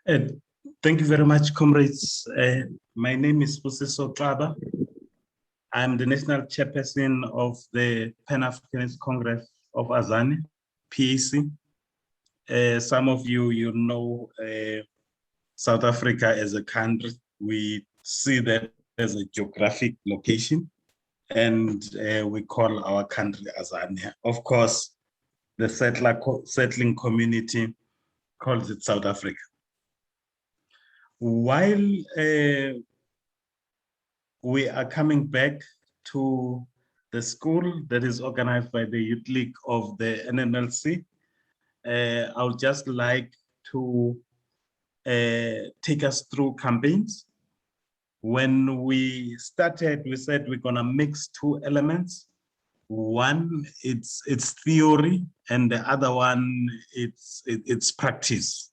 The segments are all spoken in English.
Uh, Thank you very much, comrades. My name is Sbusiso Xaba. I'm the national chairperson of the Pan-Africanist Congress of Azania, PAC. Some of you know South Africa as a country. We see that as a geographic location, and we call our country Azania. Of course, the settling community calls it South Africa. While we are coming back to the school that is organized by the Youth League of the NMLC, I would just like to take us through campaigns. When we started, we said we're gonna mix two elements. One, it's theory, and the other one, it's practice.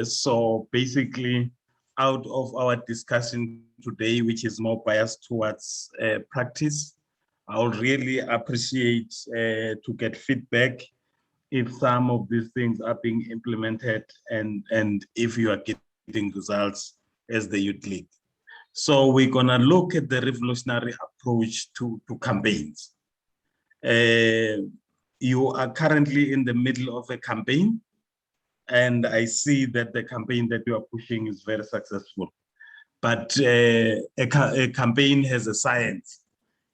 So basically, out of our discussion today, which is more biased towards practice, I would really appreciate to get feedback if some of these things are being implemented and if you are getting results as the Youth League. So we're gonna look at the revolutionary approach to campaigns. You are currently in the middle of a campaign, and I see that the campaign that you are pushing is very successful. But a campaign has a science,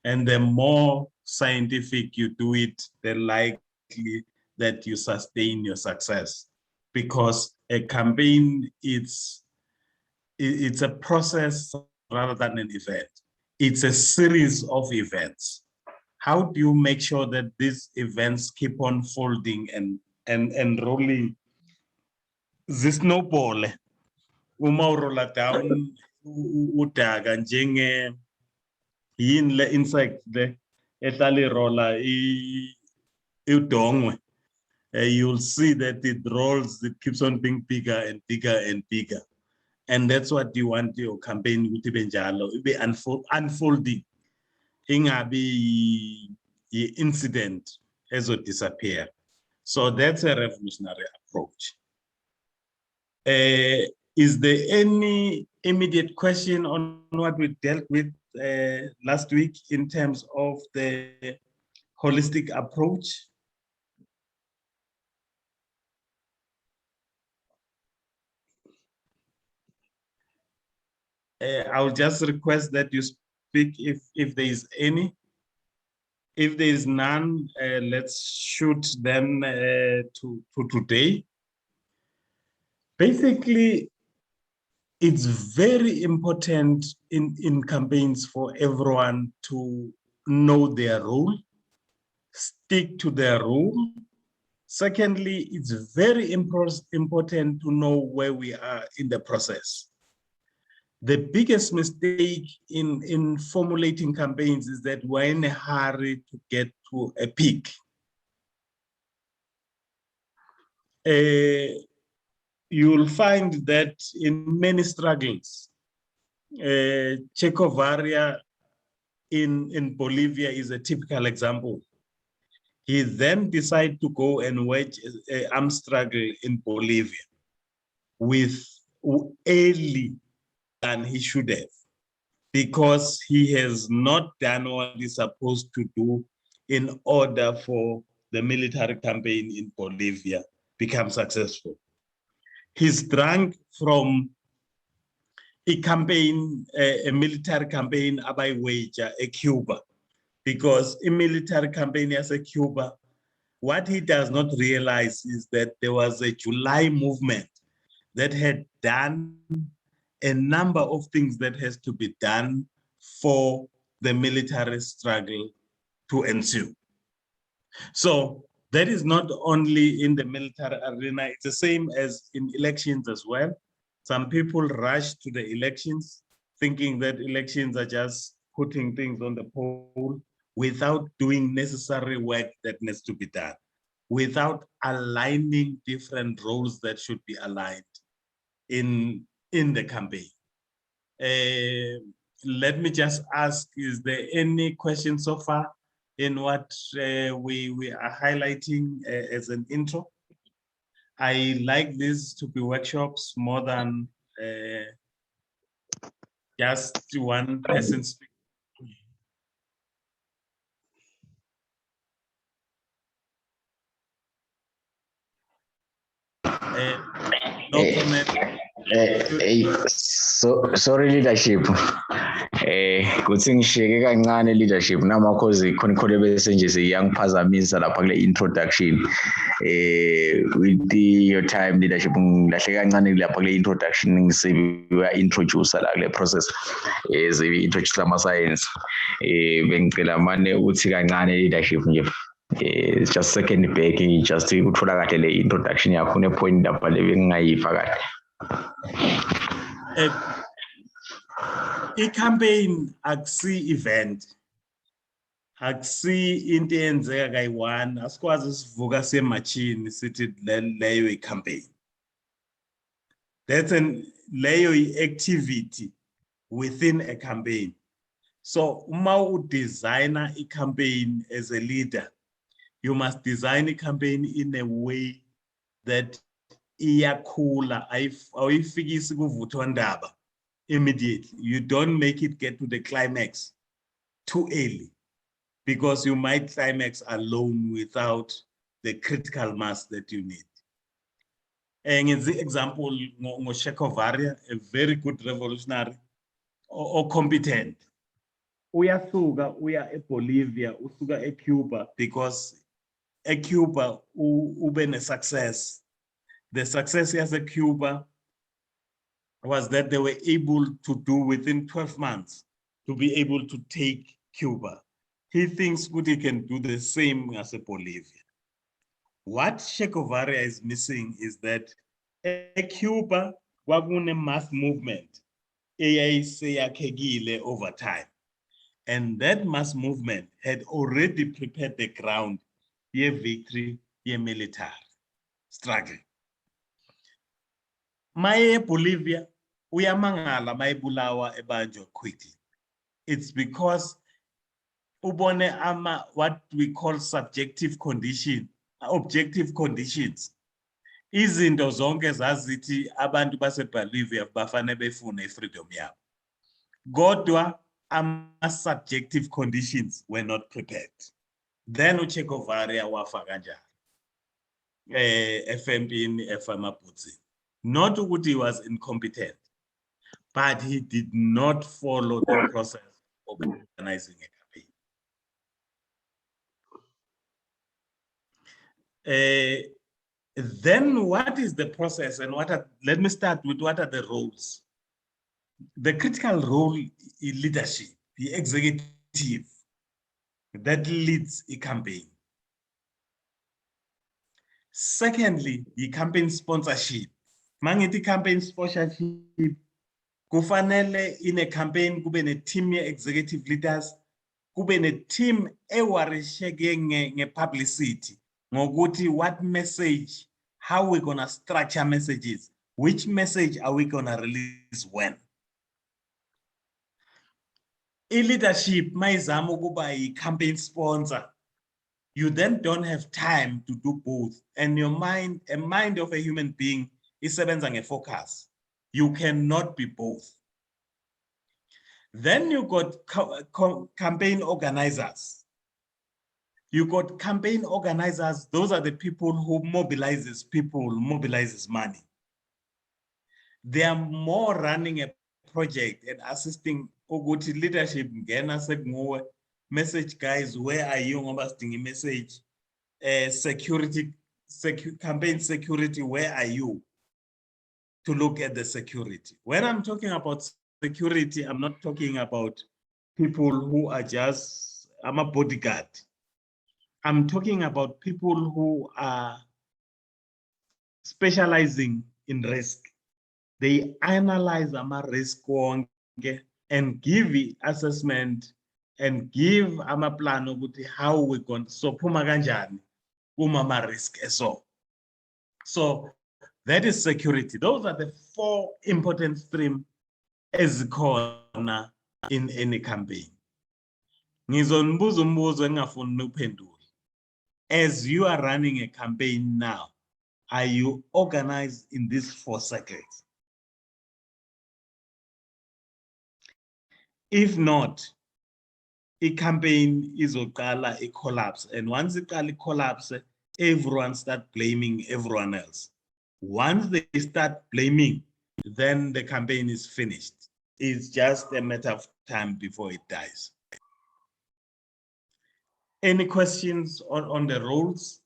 and the more scientific you do it, the likely that you sustain your success. Because a campaign, it's a process rather than an event. It's a series of events. How do you make sure that these events keep on folding and rolling? Zisnowball uma urolla down udaga njenge yini le insect le ehlala irolla udongwe. You'll see that it rolls, it keeps on being bigger and bigger and bigger. And that's what you want your campaign to be unfolding. Ingabi incident as it disappear. So that's a revolutionary approach. Is there any immediate question on what we dealt with last week in terms of the holistic approach? I'll just request that you speak if there is any. If there is none, let's shoot them to today. Basically, it's very important in campaigns for everyone to know their role, stick to their role. Secondly, it's very important to know where we are in the process. The biggest mistake in formulating campaigns is that we're in a hurry to get to a peak. You'll find that in many struggles, Che Guevara in Bolivia is a typical example. He then decided to go and wage an armed struggle in Bolivia with early than he should have, because he has not done what he's supposed to do in order for the military campaign in Bolivia become successful. He's drunk from a campaign, a military campaign by wager, a Cuba, because a military campaign as a Cuba, what he does not realize is that there was a July movement that had done a number of things that has to be done for the military struggle to ensue. So that is not only in the military arena, it's the same as in elections as well. Some people rush to the elections thinking that elections are just putting things on the poll without doing necessary work that needs to be done, without aligning different roles that should be aligned in the campaign. Let me just ask, is there any question so far in what we are highlighting as an intro? I like this to be workshops more than just one person speaking. No comment. Sorry leadership. Kuthi ngishiyeke kancane leadership namakhozi khona bese nje siyangiphazamisa lapha kule introduction. With your time leadership ngilahle kancane lapha kule introduction ngisiya introduce la kule process. Introduce ama science. Bengicela manje uthi kancane leadership nje. It's just second back just ukuthola kahle le introduction yakho ne point lapha le bengayifa kahle. I-campaign akusi event, akusi into eyenzeka kayi-one, asikwazi sivuka semachini sithi leyo i-campaign. Leyo i-activity within a campaign. So uma udesigner i-campaign as a leader, you must design a campaign in a way that iyakhula, ayifikisi kuvuthondaba immediately. You don't make it get to the climax too early, because you might climax alone without the critical mass that you need. And in the example, Ngosheko, a very good revolutionary or competent. Uyasuka uya eBolivia, usuka eCuba, because eCuba ube ne success. The success as a Cuba was that they were able to do within 12 months to be able to take Cuba. He thinks good he can do the same as a Bolivia. What Che Guevara is missing is that a Cuba wakune mass movement over time. And that mass movement had already prepared the ground ye victory, ye military struggle. Maye Bolivia, uyamangala mayibulawa ebanjwa quickly. It's because ubone what we call subjective condition, objective conditions. Izinto zonke zazithi abantu baseBolivia bafane befune freedom yabo. Kodwa subjective conditions were not prepared. Then uChe Guevara wafa kanjani. FMPini efamabutsi. Not ukuthi he was incompetent, but he did not follow the process of organizing a campaign. Then what is the process and let me start with what are the roles. The critical role in leadership, the executive that leads a campaign. Secondly, the campaign sponsorship. Mangithi campaign sponsorship, kufanele in a campaign kube ne team ye executive leaders, kube ne team ewarisheke nge-publicity, ngokuthi what message, how we're gonna structure messages, which message are we gonna release when. I-leadership mayizama ukuba yi-campaign sponsor, you then don't have time to do both. And your mind, a mind of a human being, isebenza nge-focus. You cannot be both. Then you got campaign organizers. You got campaign organizers. Those are the people who mobilizes money. They are more running a project and assisting ukuthi leadership ngena sekuwe message guys, where are you ngoba sidinga message, security campaign security, where are you to look at the security. When I'm talking about security, I'm not talking about people who are just, I'm a bodyguard. I'm talking about people who are specializing in risk. They analyze ama risk and give assessment and give ama plan ukuthi how we going so phuma kanjani kuma risk eso. So that is security. Those are the four important streams ezikhona in any campaign. Ngizonibuza umbuzo engafuni uphendula. As you are running a campaign now, are you organized in these 4 circles? If not, a campaign is a collapse. And once it collapse, everyone starts blaming everyone else. Once they start blaming, then the campaign is finished. It's just a matter of time before it dies. Any questions on the roles?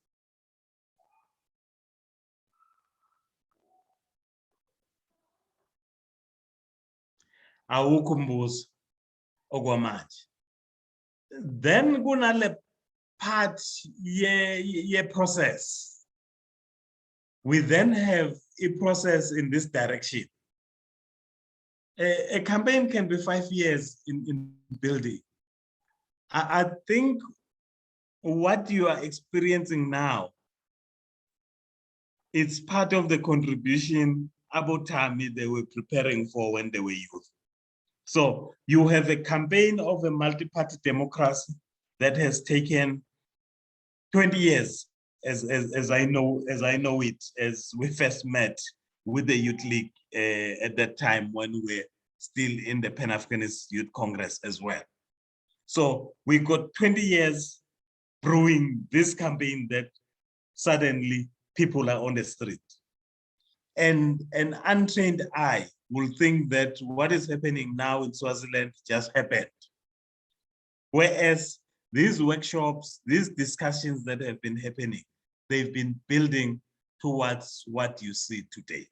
Awukho umbuzo okwamanje. Then kunale part ye process. We then have a process in this direction. A campaign can be 5 years in building. I think what you are experiencing now, it's part of the contribution about time they were preparing for when they were youth. So you have a campaign of a multi-party democracy that has taken 20 years, as I know it, as we first met with the Youth League at that time when we were still in the Pan-Africanist Youth Congress as well. So we got 20 years brewing this campaign that suddenly people are on the street. And an untrained eye will think that what is happening now in Swaziland just happened. Whereas these workshops, these discussions that have been happening, they've been building towards what you see today.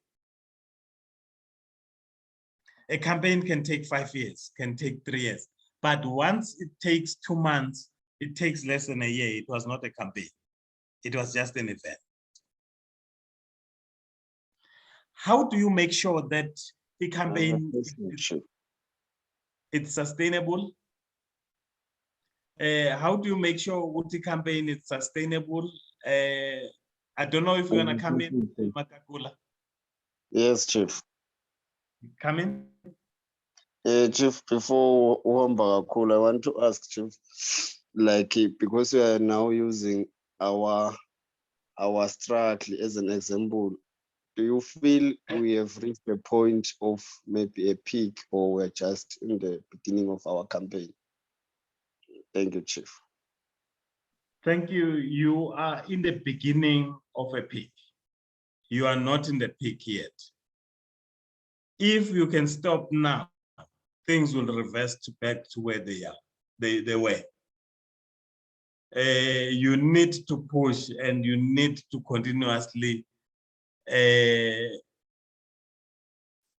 A campaign can take 5 years, can take 3 years, but once it takes 2 months, it takes less than a year. It was not a campaign. It was just an event. How do you make sure that the campaign it's sustainable? How do you make sure the campaign is sustainable? I don't know if you're gonna come in, Makakula. Yes, Chief. Come in. Chief, before Uhamba Kakula, I want to ask Chief, like because we are now using our struggle as an example, do you feel we have reached a point of maybe a peak, or we're just in the beginning of our campaign? Thank you, Chief. Thank you. You are in the beginning of a peak. You are not in the peak yet. If you can stop now, things will reverse back to where they are. They were. You need to push and you need to continuously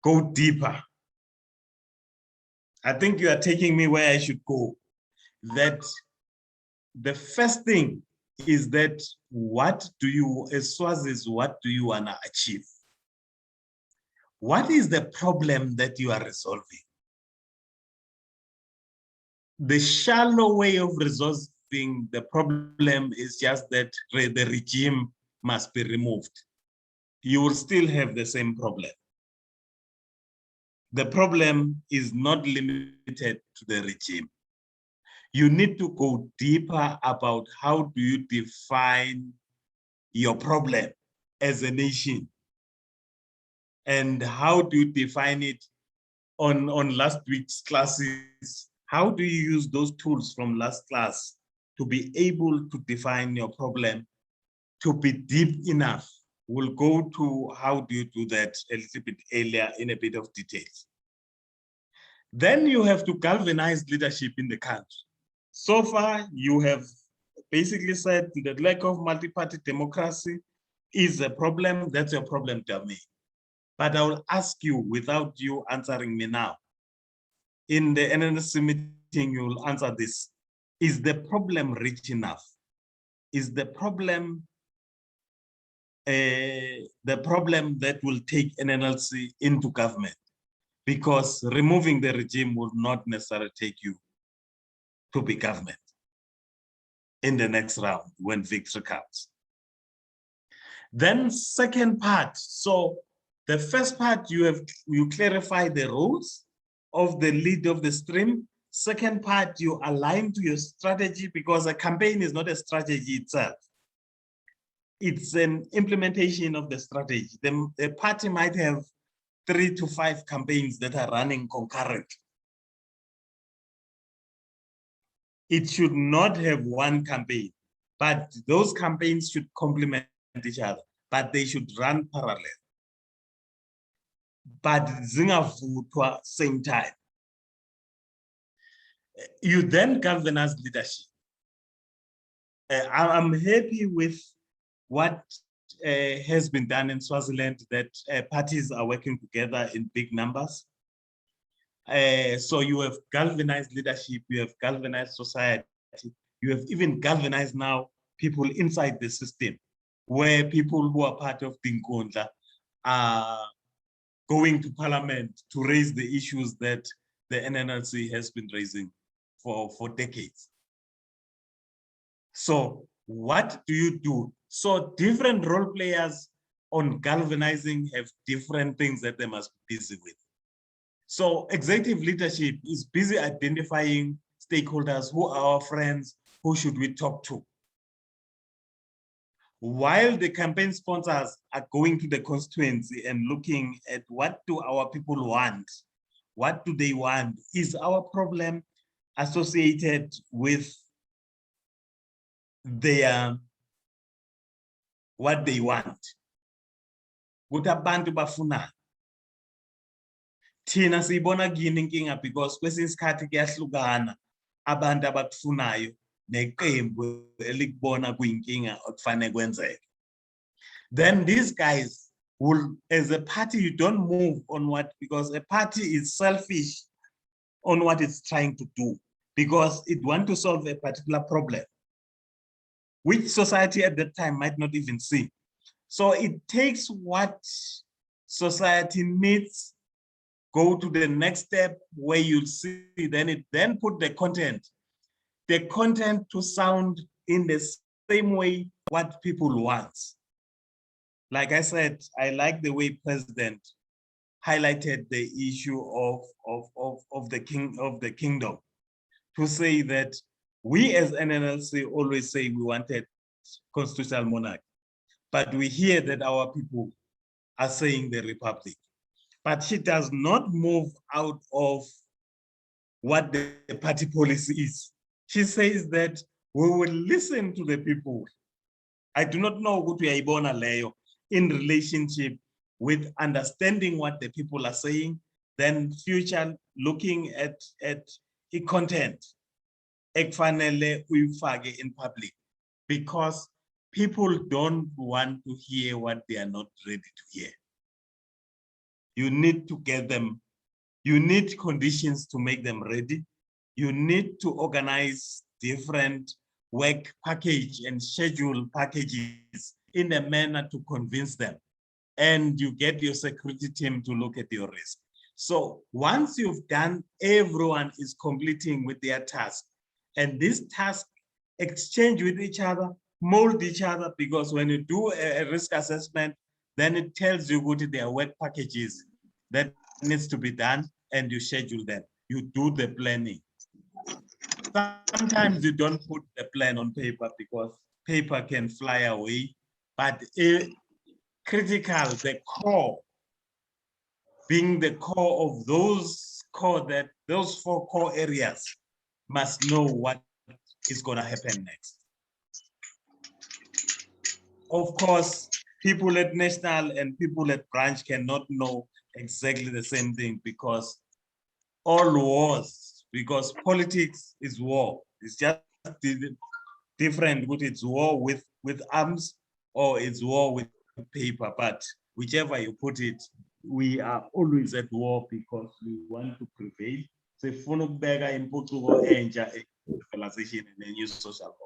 go deeper. I think you are taking me where I should go. That the first thing is that what do you, as Swazis, what do you want to achieve? What is the problem that you are resolving? The shallow way of resolving the problem is just that the regime must be removed. You will still have the same problem. The problem is not limited to the regime. You need to go deeper about how do you define your problem as a nation, and how do you define it on last week's classes. How do you use those tools from last class to be able to define your problem, to be deep enough? We'll go to how do you do that a little bit earlier in a bit of details. Then you have to galvanize leadership in the country. So far, you have basically said the lack of multi-party democracy is a problem. That's your problem, tell me. But I will ask you, without you answering me now, in the NNC meeting, you will answer this. Is the problem rich enough? Is the problem that will take NNLC into government? Because removing the regime will not necessarily take you to be government in the next round when victory comes. Then second part, so the first part you clarify the roles of the lead of the stream. Second part, you align to your strategy, because a campaign is not a strategy itself. it's an implementation of the strategy. The party might have 3 to 5 campaigns that are running concurrently. It should not have one campaign, but those campaigns should complement each other, but they should run parallel. But zingavutwa same time. You then galvanize leadership. I'm happy with what has been done in Swaziland, that parties are working together in big numbers. So you have galvanized leadership, you have galvanized society, you have even galvanized now people inside the system, where people who are part of Tinkondla are going to parliament to raise the issues that the NNLC has been raising for decades. So what do you do? So different role players on galvanizing have different things that they must be busy with. So executive leadership is busy identifying stakeholders, who are our friends, who should we talk to? While the campaign sponsors are going to the constituency and looking at what do our people want, what do they want? Is our problem associated with their what they want? Ukuthi abantu bafuna. Thina siyibona kuyini inkinga because kwesinye isikhathi kuyahlukana abantu abakufunayo neqembu elikubona kuyinkinga okufanele kwenzeke. Then these guys will, as a party, you don't move on what, because a party is selfish on what it's trying to do, because it wants to solve a particular problem, which society at that time might not even see. So it takes what society needs, go to the next step where you'll see, then put the content to sound in the same way what people want. Like I said, I like the way President highlighted the issue of the kingdom, to say that we as NNLC always say we wanted constitutional monarchy, but we hear that our people are saying the republic. But she does not move out of what the party policy is. She says that we will listen to the people. I do not know what we are ibona leyo in relationship with understanding what the people are saying, then future looking at the content ekufanele uyifake in public, because people don't want to hear what they are not ready to hear. You need to get them, you need conditions to make them ready. You need to organize different work package and schedule packages in a manner to convince them. And you get your security team to look at your risk. So once you've done, everyone is completing with their task. And this task exchange with each other, mold each other, because when you do a risk assessment, then it tells you what their work packages that needs to be done, and you schedule them. You do the planning. Sometimes you don't put the plan on paper because paper can fly away, but critical, the core, being the core of those four core areas, must know what is going to happen next. Of course, people at national and people at branch cannot know exactly the same thing, because all wars, because politics is war. It's just different, but it's war with arms or it's war with paper. But whichever you put it, we are always at war because we want to prevail. So civilization and a new social order.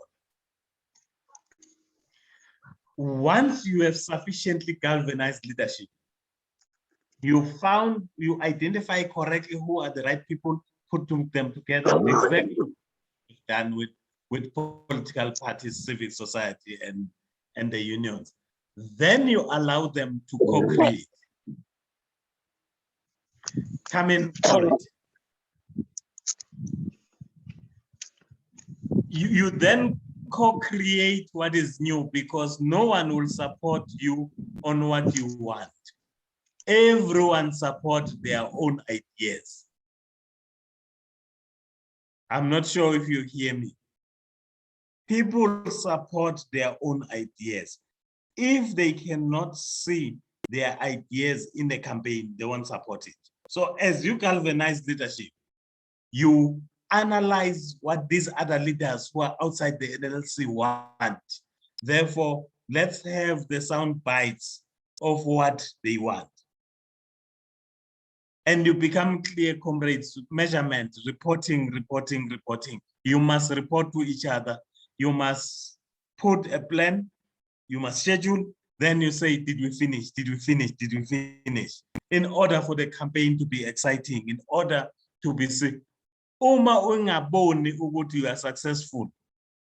Once you have sufficiently galvanized leadership, you identify correctly who are the right people, put them together, exactly done with political parties, civil society, and the unions. Then you allow them to co-create. Come in for it. You then co-create what is new, because no one will support you on what you want. Everyone support their own ideas. I'm not sure if you hear me. People support their own ideas. If they cannot see their ideas in the campaign, they won't support it. So as you galvanize leadership, you analyze what these other leaders who are outside the NLC want. Therefore, let's have the sound bites of what they want. And you become clear, comrades, measurement, reporting. You must report to each other. You must put a plan. You must schedule. Then you say, did we finish? Did we finish? Did we finish? In order for the campaign to be exciting, in order to be sick. Uma ungaboni ukuthi you are successful,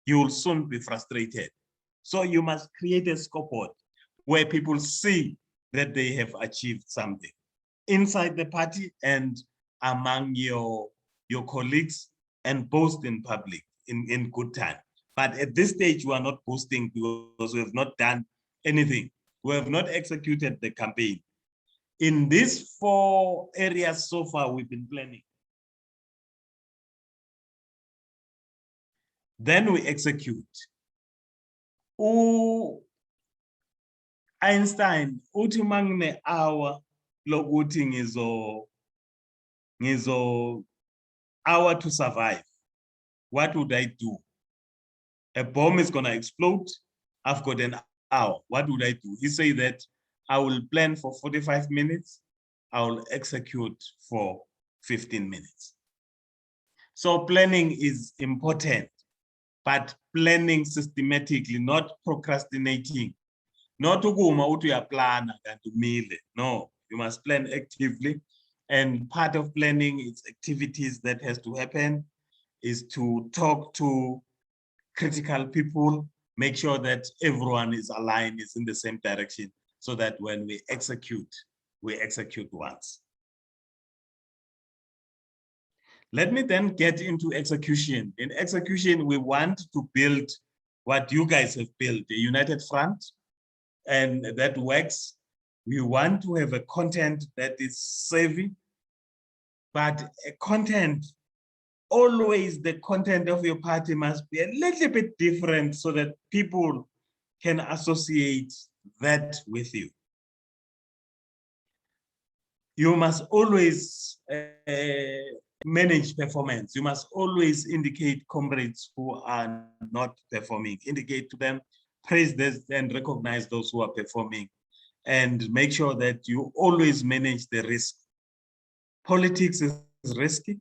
you will soon be frustrated. So you must create a scoreboard where people see that they have achieved something inside the party and among your colleagues, and boast in public in good time. But at this stage, we are not boasting because we have not done anything. We have not executed the campaign. In these 4 areas so far, we've been planning. Then we execute. Einstein, uthi mangne hour lokuthi ngizo hour to survive. What would I do? A bomb is gonna explode. I've got an hour. What would I do? He said that I will plan for 45 minutes. I will execute for 15 minutes. So planning is important, but planning systematically, not procrastinating. Not to go out to plan and to meal it. No, you must plan actively. And part of planning is activities that has to happen is to talk to critical people, make sure that everyone is aligned, is in the same direction, so that when we execute once. Let me then get into execution. In execution, we want to build what you guys have built, a united front, and that works. We want to have a content that is savvy, but a content, always the content of your party must be a little bit different so that people can associate that with you. You must always manage performance. You must always indicate comrades who are not performing, indicate to them, praise this and recognize those who are performing, and make sure that you always manage the risk. Politics is risky.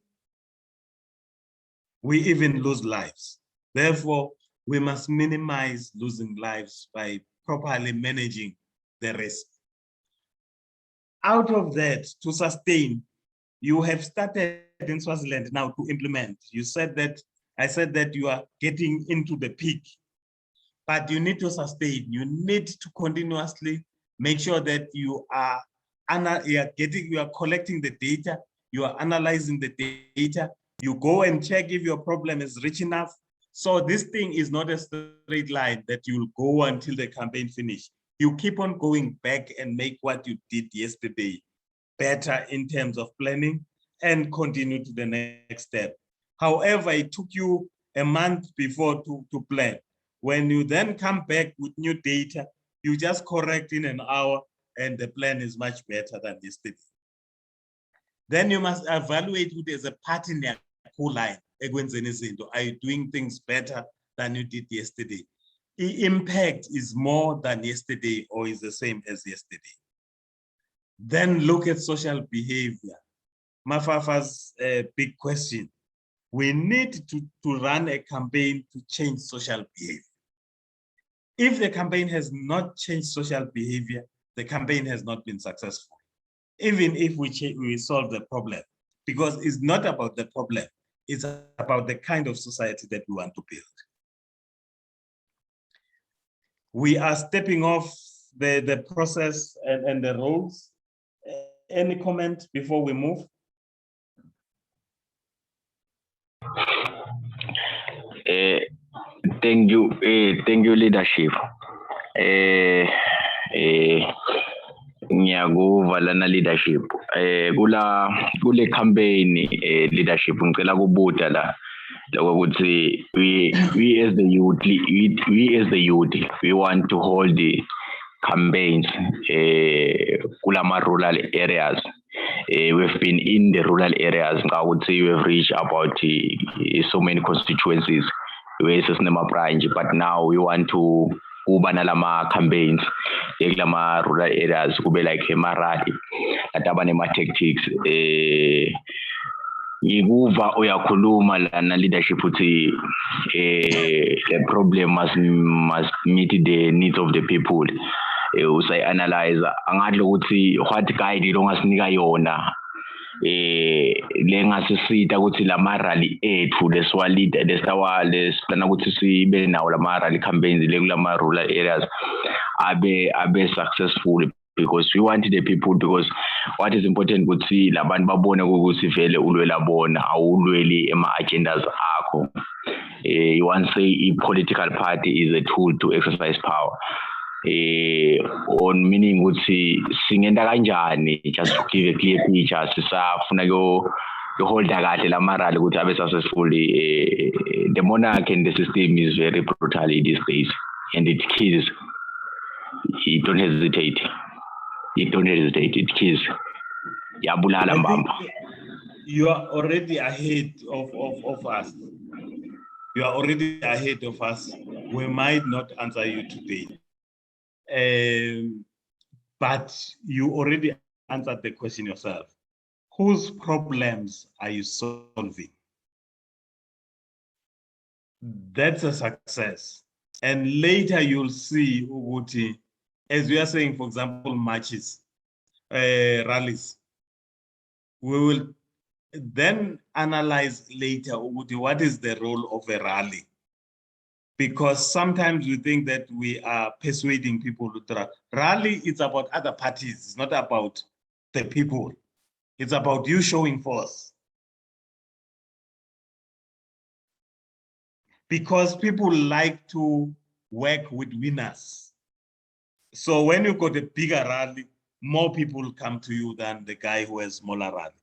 We even lose lives. Therefore, we must minimize losing lives by properly managing the risk. Out of that, to sustain, you have started in Swaziland now to implement. You said that, I said that you are getting into the peak, but you need to sustain. You need to continuously make sure that you are collecting the data, you are analyzing the data, you go and check if your problem is rich enough. So this thing is not a straight line that you'll go until the campaign finish. You keep on going back and make what you did yesterday better in terms of planning and continue to the next step. However, it took you a month before to plan. When you then come back with new data, you just correct in an hour and the plan is much better than yesterday. Then you must evaluate it as a pattern line. Are you doing things better than you did yesterday? The impact is more than yesterday or is the same as yesterday. Then look at social behavior. Mafafa's big question. We need to run a campaign to change social behavior. If the campaign has not changed social behavior, the campaign has not been successful, even if we solve the problem, because it's not about the problem, it's about the kind of society that we want to build. We are stepping off the process and the roles. Any comment before we move? Thank you, leadership. Ngiyakuva lana leadership. Kule campaign leadership ngicela kubuta la lokuthi we as the youth we want to hold the campaigns kulama rural areas. We've been in the rural areas. I would say we've reached about so many constituencies where Nema branch, but now we want to ubanalama campaigns kulama rural areas kube like emarali atabane tactics Iguva uyakhuluma lana leadership uthi the problem must meet the needs of the people. Usay analyze angadlo ukuthi what guide longasinika yona lengasisita ukuthi lama rally ethu lesana ukuthi sibe nawo lama rally campaigns kulama rural areas abe successful, because we want the people, because what is important ukuthi labantu babone ukuthi vele ulwela bona awulweli ema agendas akho. You want to say a political party is a tool to exercise power. On meaning ukuthi singenda kanjani, just to give a clear picture sisafuna yo holda kahle lamarali ukuthi abe successful. The monarch and the system is very brutal these days, and it kills. You don't hesitate. It kills. Yabulala mbamba. You are already ahead of us. You are already ahead of us. We might not answer you today. But you already answered the question yourself. Whose problems are you solving? That's a success. And later you'll see, Uguti, as we are saying, for example, marches, rallies. We will then analyze later, Uguti, what is the role of a rally? Because sometimes we think that we are persuading people to rally. It's about other parties. It's not about the people. It's about you showing force. Because people like to work with winners. So when you got a bigger rally, more people come to you than the guy who has smaller rally.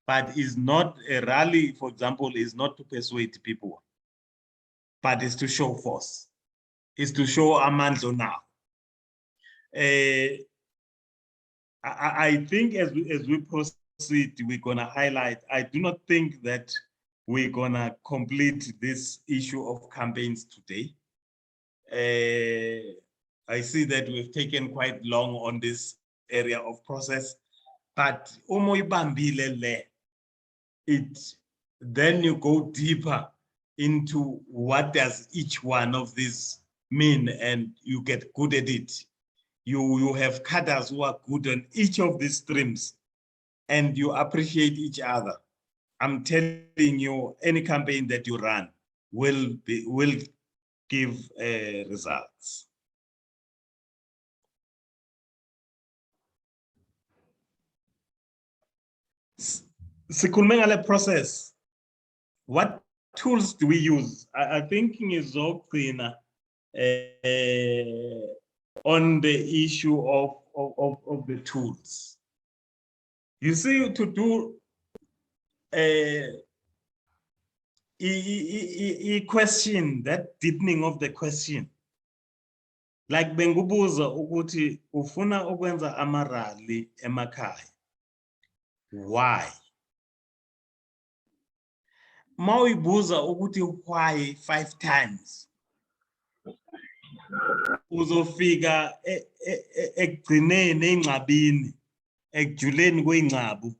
But it's not a rally, for example, is not to persuade people, but it's to show force. It's to show amandla now. I think as we proceed, we're gonna highlight, I do not think that we're gonna complete this issue of campaigns today. I see that we've taken quite long on this area of process, but then you go deeper into what does each one of these mean, and you get good at it. You have cadres who are good on each of these streams, and you appreciate each other. I'm telling you, any campaign that you run will give results. Sikhulume process. What tools do we use? I think is on the issue of the tools. You see, to do a question, that deepening of the question. Like bengubuza ukuthi ufuna ukwenza amarali emakhaya. Why? Mawibuza ukuthi why 5 times. Uzofika ekugcineni engcabini, ekujuleni kwengcabu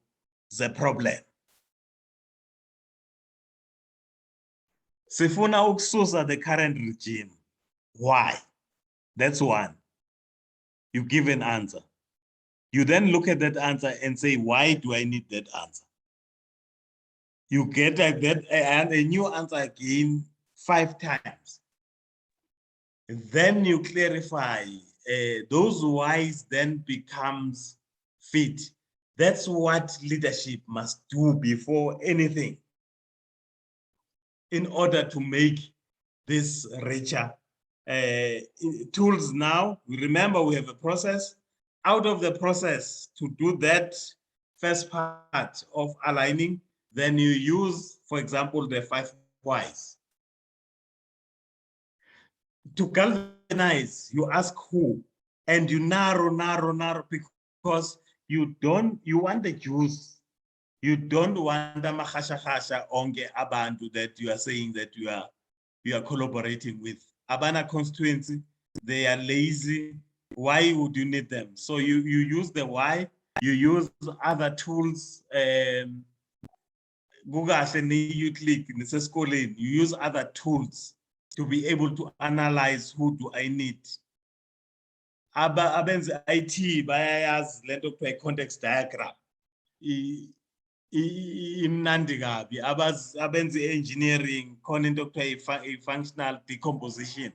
the problem. Sifuna ukususa the current regime. Why? That's one. You give an answer. You then look at that answer and say, why do I need that answer? You get a new answer again 5 times. Then you clarify. Those whys then becomes fit. That's what leadership must do before anything, in order to make this richer tools now. Remember, we have a process. Out of the process, to do that first part of aligning, then you use, for example, the 5 whys. To galvanize, you ask who, and you narrow, because you want the juice. You don't want the mahashahasha onge abantu that you are saying that you are collaborating with. Abana constituency, they are lazy. Why would you need them? So you use the why, you use other tools. Google and you click in the you use other tools to be able to analyze who do I need. Abenze IT bayayazi lento kuthiwa context diagram. Imnandi kabi abenze engineering khona into kuthiwa functional decomposition.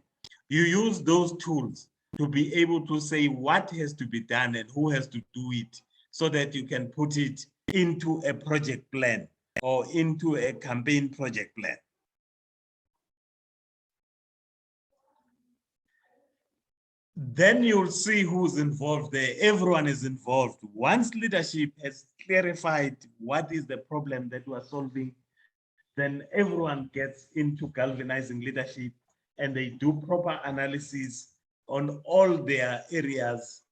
You use those tools to be able to say what has to be done and who has to do it, so that you can put it into a project plan or into a campaign project plan. Then you'll see who's involved there. Everyone is involved. Once leadership has clarified what is the problem that we are solving, then everyone gets into galvanizing leadership and they do proper analysis on all their areas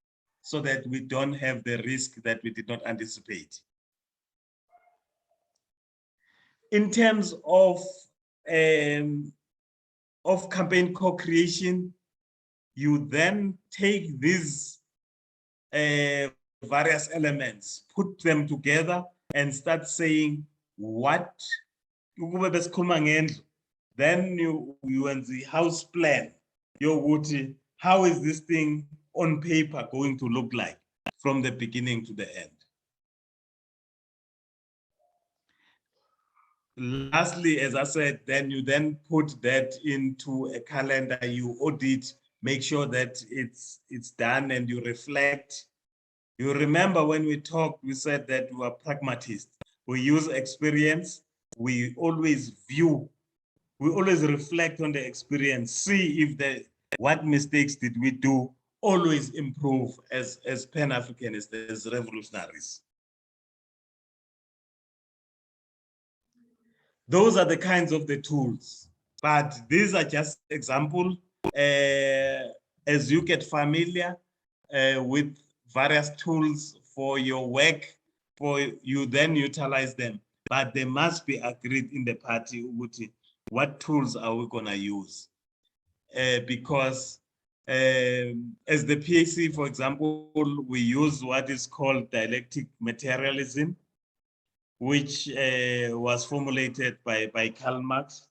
so that we don't have the risk that we did not anticipate. In terms of campaign co-creation, you then take these various elements, put them together and start saying what, then you want the house plan. How is this thing on paper going to look like from the beginning to the end? Lastly, as I said, then you put that into a calendar, you audit, make sure that it's done, and you reflect. You remember when we talked, we said that we are pragmatists. We use experience. We always reflect on the experience, see if what mistakes did we do, always improve as Pan-Africanists, as revolutionaries. Those are the kinds of the tools, but these are just examples. As you get familiar with various tools for your work, you then utilize them, but they must be agreed in the party. What tools are we going to use? Because as the PAC, for example, we use what is called dialectic materialism, which was formulated by Karl Marx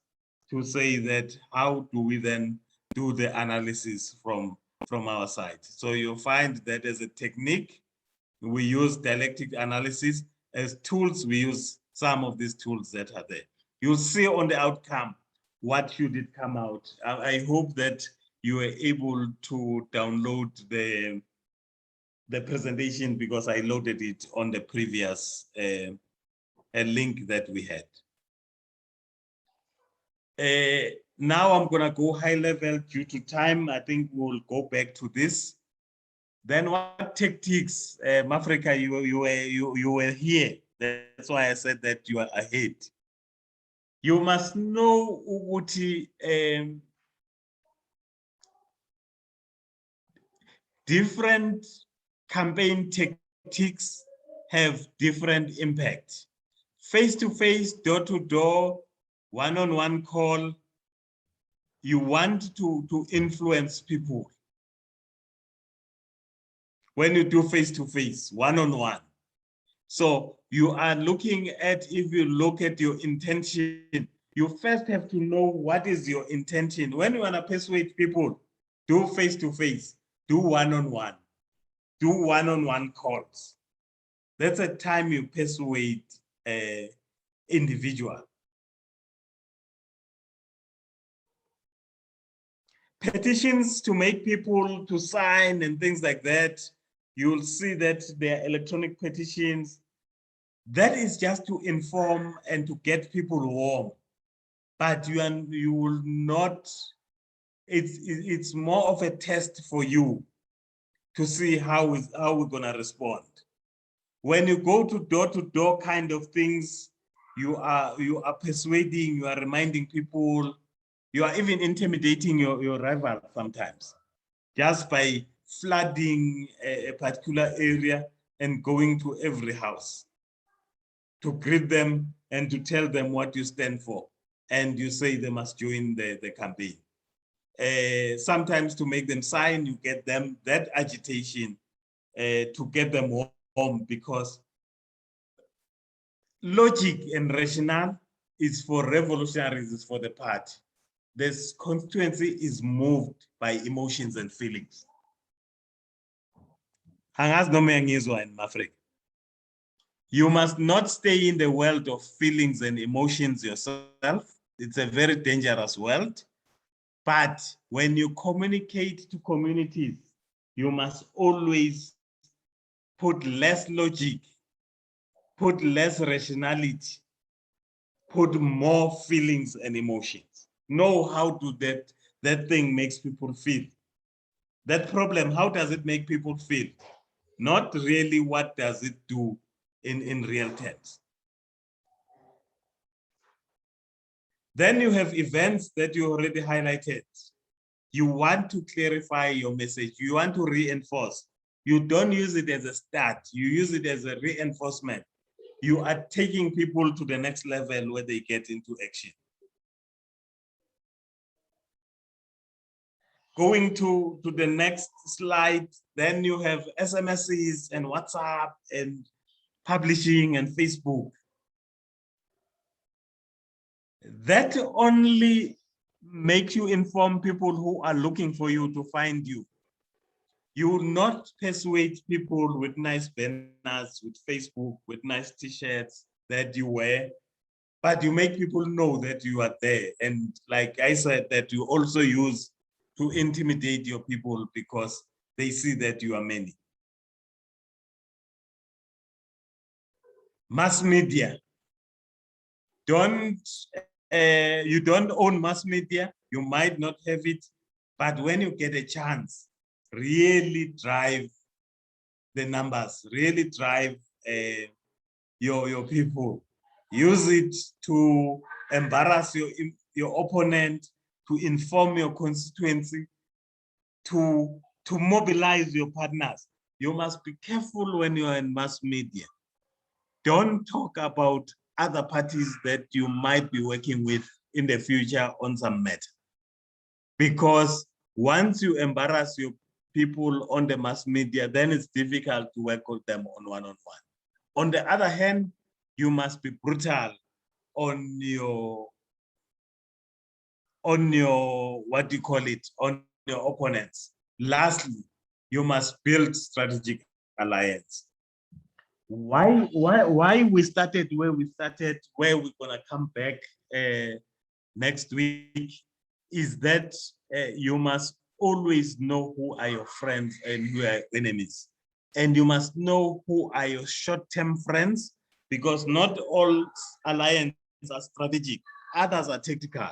to say that how do we then do the analysis from our side. So you'll find that as a technique, we use dialectic analysis. As tools, we use some of these tools that are there. You'll see on the outcome what you did come out. I hope that you were able to download the presentation, because I loaded it on the previous link that we had. Now I'm going to go high level due to time. I think we'll go back to this. Then what tactics, Mafrika, you were here. That's why I said that you are ahead. You must know Uguti, different campaign tactics have different impact. Face-to-face, door-to-door, one-on-one call, you want to influence people. When you do face-to-face, one-on-one. So you are looking at, if you look at your intention, you first have to know what is your intention. When you want to persuade people, do face-to-face, do one-on-one, do one-on-one calls. That's a time you persuade individual. Petitions to make people to sign and things like that, you'll see that there are electronic petitions. That is just to inform and to get people warm. but you will not, it's more of a test for you to see how we're gonna respond. When you go to door kind of things, you are persuading, you are reminding people, you are even intimidating your rival sometimes, just by flooding a particular area and going to every house to greet them and to tell them what you stand for. And you say they must join the campaign. Sometimes to make them sign, you get them that agitation to get them home, because logic and rationale is for revolutionaries, is for the party. This constituency is moved by emotions and feelings. You must not stay in the world of feelings and emotions yourself. It's a very dangerous world. But when you communicate to communities, you must always put less logic, put less rationality, put more feelings and emotions. Know how to that thing makes people feel. That problem, how does it make people feel? Not really what does it do in real terms. Then you have events that you already highlighted. You want to clarify your message. You want to reinforce. You don't use it as a start. You use it as a reinforcement. You are taking people to the next level where they get into action. Going to the next slide, then you have SMSs and WhatsApp and publishing and Facebook. That only makes you inform people who are looking for you to find you. You will not persuade people with nice banners, with Facebook, with nice t-shirts that you wear, but you make people know that you are there. And like I said, that you also use to intimidate your people because they see that you are many. Mass media. You don't own mass media, you might not have it, but when you get a chance, really drive the numbers, really drive your people. Use it to embarrass your opponent, to inform your constituency, to mobilize your partners. You must be careful when you are in mass media. Don't talk about other parties that you might be working with in the future on some matter. Because once you embarrass your people on the mass media, then it's difficult to work with them on one-on-one. On the other hand, you must be brutal on your what do you call it, on your opponents. Lastly, you must build strategic alliance. Why we started where we started, where we're gonna come back next week, is that you must always know who are your friends and who are enemies. And you must know who are your short-term friends, because not all alliances are strategic, others are tactical.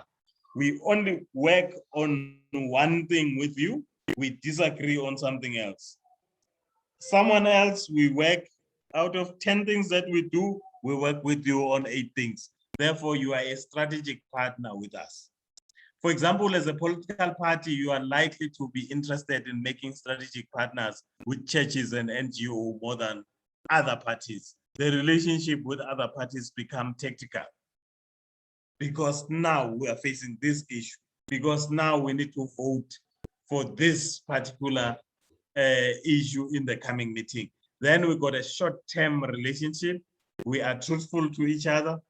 We only work on one thing with you, we disagree on something else. Someone else, we work out of 10 things that we do, we work with you on 8 things. Therefore, you are a strategic partner with us. For example, as a political party, you are likely to be interested in making strategic partners with churches and NGO more than other parties. The relationship with other parties become tactical, because now we are facing this issue, because now we need to vote for this particular issue in the coming meeting. Then we got a short-term relationship. We are truthful to each other,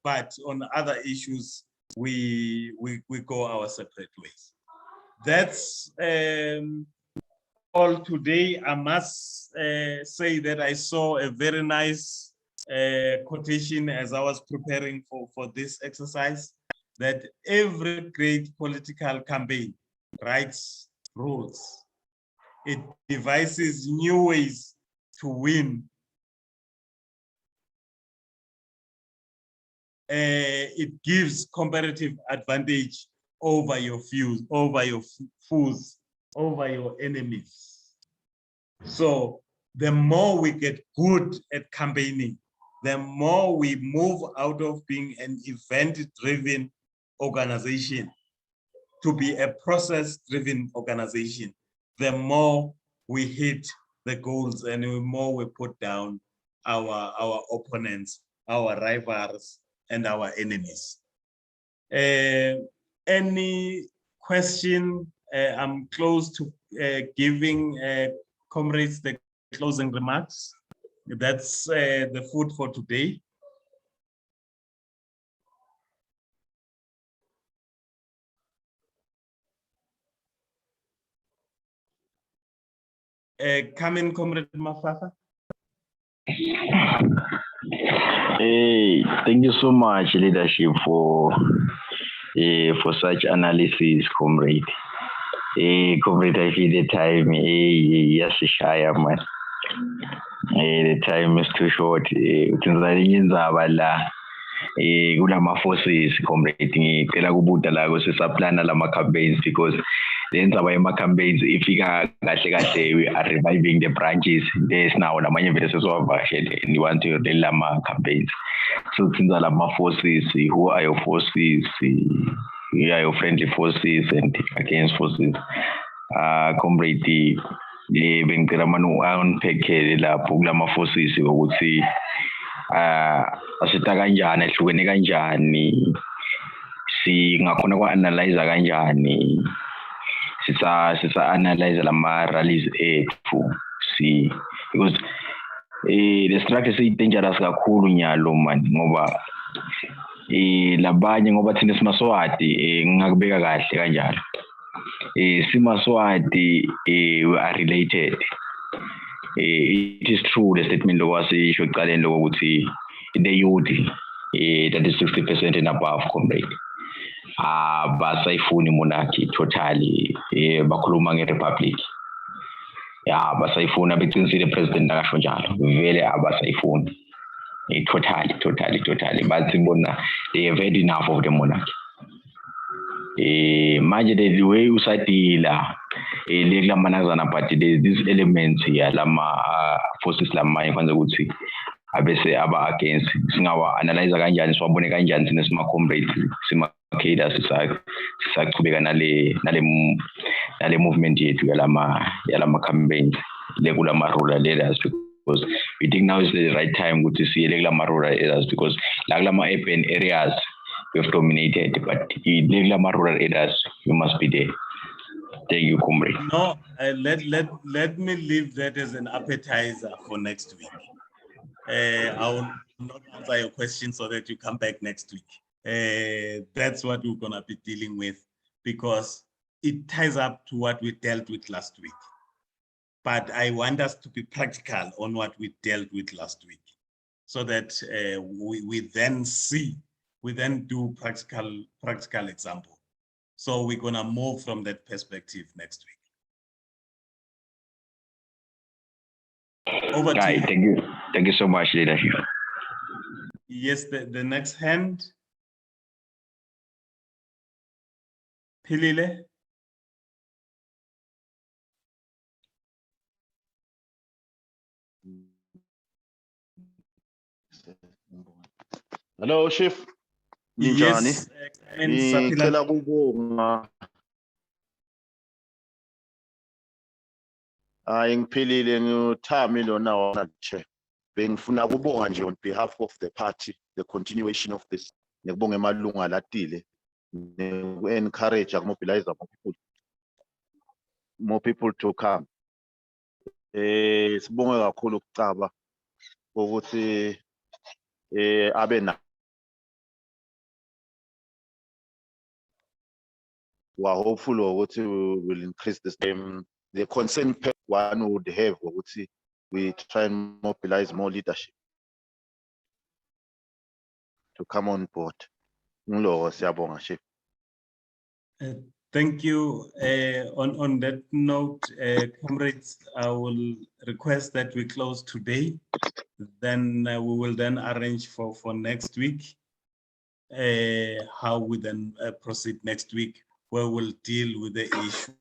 but on other issues, we go our separate ways. That's all today. I must say that I saw a very nice quotation as I was preparing for this exercise, that every great political campaign writes rules. It devises new ways to win. it gives comparative advantage over your foes, over your enemies. So the more we get good at campaigning, the more we move out of being an event-driven organization to be a process-driven organization, the more we hit the goals and the more we put down our opponents, our rivals, and our enemies. Any question? I'm close to giving comrades the closing remarks. That's the food for today. Come in, Comrade Mafafa. Hey, thank you so much, leadership, for such analysis, comrade. Comrade, I feel the time. Yes, shy, man. The time is too short. Kulama forces, comrade. Ngicela kubuta la sisaplana lama campaigns because lenza ama campaigns ifika kahle kahle we are reviving the branches. There's now lamanye vele sesizowavakashela and we want to rely lama campaigns. So since lama forces, who are your forces? We are your friendly forces and against forces. Comrade, bengicela manu unpack lapho kulama forces ukuthi asita kanjani ehlukene kanjani singakhona ku-analyze kanjani sisa-analyze lama rallies ethu because the structure seyi-dangerous kakhulu nyalo mani ngoba labanye ngoba thina simaswati ngingakubeka kahle kanjalo simaswati we are related. It is true the statement lokwasisho ekuqaleni lokho ukuthi the youth that is 60% and above, comrade, basayifuni monarchy totally, bakhuluma nge-republic. Yeah, basayifuna beqinisile president akasho njalo vele abasayifuni totally bathi bona they have had enough of the monarchy. Manje the way usadila lekulamana but these elements here lama forces lamanye kwanza ukuthi abese aba against singawa analyze kanjani siwabone kanjani sine sima comrades sima cadres sisaqhubeka nale movement yethu yalama campaigns lekulama rural leaders because we think now is the right time ukuthi siye kulama rural areas because la kulama urban areas we have dominated, but in rural areas, you must be there. Thank you, comrade. No, let me leave that as an appetizer for next week. I will not answer your question so that you come back next week. That's what we're gonna be dealing with because it ties up to what we dealt with last week. But I want us to be practical on what we dealt with last week so that we then do practical example. So we're gonna move from that perspective next week. Over to you. Thank you so much, leadership. Yes, the next hand. Pilile. Hello, Chief. Yes, ngicela kubonga ngiphilile ngithami lona wona che bengifuna kubonga nje on behalf of the party the continuation of this nekubonga emalunga latile encourage mobilize more people to come sibonge kakhulu Xaba ukuthi abe na we are hopeful ukuthi we will increase this the concern one would have ukuthi we try and mobilize more leadership to come on board. Siyabonga, Chief. Thank you. On that note, comrades, I will request that we close today. Then we will then arrange for next week. how we then proceed next week, where we'll deal with the issue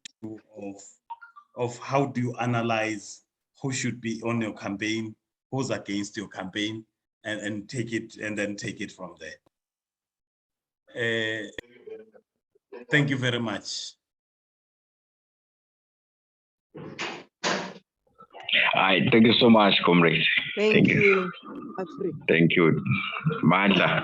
of how do you analyze who should be on your campaign, who's against your campaign, and then take it from there. Thank you very much. All right, thank you so much, comrade. Thank you, Africa. Thank you. Mandla.